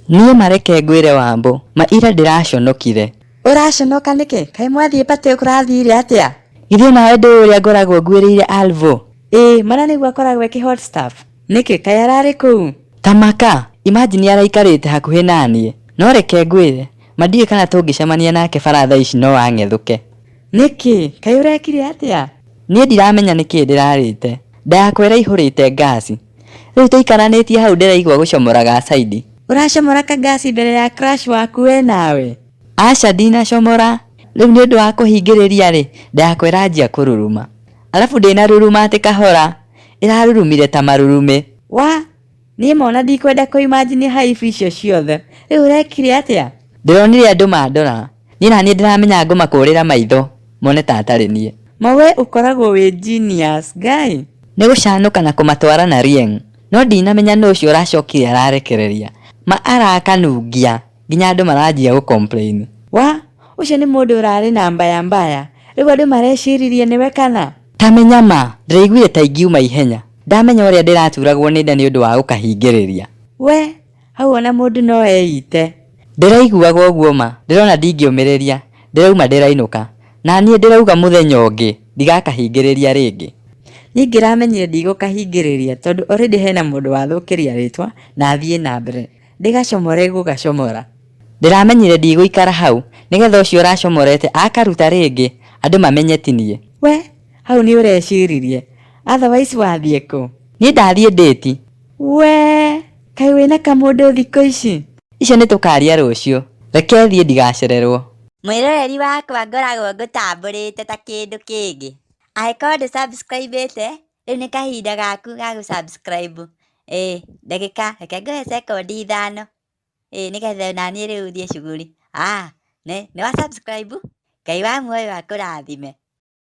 Niĩ mareke ngwĩre Wambũ, ma ira ndĩraconokire. Ũraconoka nĩkĩ? Kaĩ mwathiĩ patĩ kũrathire atĩa? Githĩ nawe ndũĩ ũrĩa ngoragwo nguĩrĩire Alvo? Mana nĩguo akoragwo hot staff. Nĩkĩ kaĩ ararĩ kũu? Tamaka, imagine araikarĩte hakuhĩ naniĩ. No reke ngwĩre, ma ndiũĩ kana tũngĩcemania nake bara thaa ici no ang'ethũke. Nĩkĩ? Kaĩ ũrekire atĩa? Niĩ ndiramenya nĩkĩ ndĩrarĩte. Nda yakwa ĩraihũrĩte ngasi. Rĩu tũikaranĩtie hau ndĩraigua gũcomoraga caidi. Ũracomora kangasi mbere ya crush waku we nawe? Aca ndinacomora. Rĩu nĩ ũndũ wa kũhingĩrĩria rĩ, nda yakwa ĩranjia kũruruma. Alafu ndĩna ruruma atĩ kahora. Ĩrarurumire ta marurume. Wa, niĩ mona ndikwenda kũimagine haibu icio ciothe. Rĩu ũrekire atĩa? Ndĩronire andũ mandora. Niĩ naniĩ ndĩramenya ngũmakũrĩra maitho. Mone ta atarĩ niĩ. Ma we ũkoragwo wĩ genius, guy. Nĩ gũcanũka na kũmatwara na Rieng. No ndinamenya nũ ũcio ũracokire ararekereria. Ma arakanungia. Nginya andũ maranjia gũcomplain. Wa, ũcio nĩ mũndũ ũrarĩ na mbaya. Rĩu andũ mareciririe nĩwe kana? Tamenya ma, ndĩraiguire ta ingiuma ihenya. Ndamenya ũrĩa ndĩraturagwo nĩ nda nĩ ũndũ wa gũkahingĩrĩria. We, hau ona mũndũ no eite. Ndĩraiguaga ũguo ma, ndĩrona ndingĩũmĩrĩria. Ndĩrauma ndĩrainũka. Na niĩ ndĩrauga mũthenya ũngĩ, ndigakahingĩrĩria rĩngĩ. Niĩ ngĩramenyire ndigũkahingĩrĩria tondũ already hena mũndũ wathũkĩria rĩtwa na athiĩ na mbere. Ndigacomore gũgacomora. Ndĩramenyire ndigũikara hau, nĩgetha ũcio ũracomorete akaruta rĩngĩ, andũ mamenye ti niĩ. We, hau nĩ ũreciririe. Otherwise wathiĩ kũ? Niĩ ndathiĩ ndĩti. We, kaĩ wĩna kamũndũ thikũ ici? Icio nĩ tũkaria rũciũ. Reke thiĩ ndigacererwo. Mwĩroreri wakwa ngoragwo ngũtambũrĩte ta kĩndũ kĩngĩ. Angĩkorwo ndũ-subscribe-ĩte, rĩu nĩ kahinda gaku ga gũ-subscribe. Ndagĩka, reke ngũhe sekondi 5. Nĩgetha naniĩ rĩu thiĩ cuguri. Nĩ wa subscribe? Ngai wa muoyo akũrathime.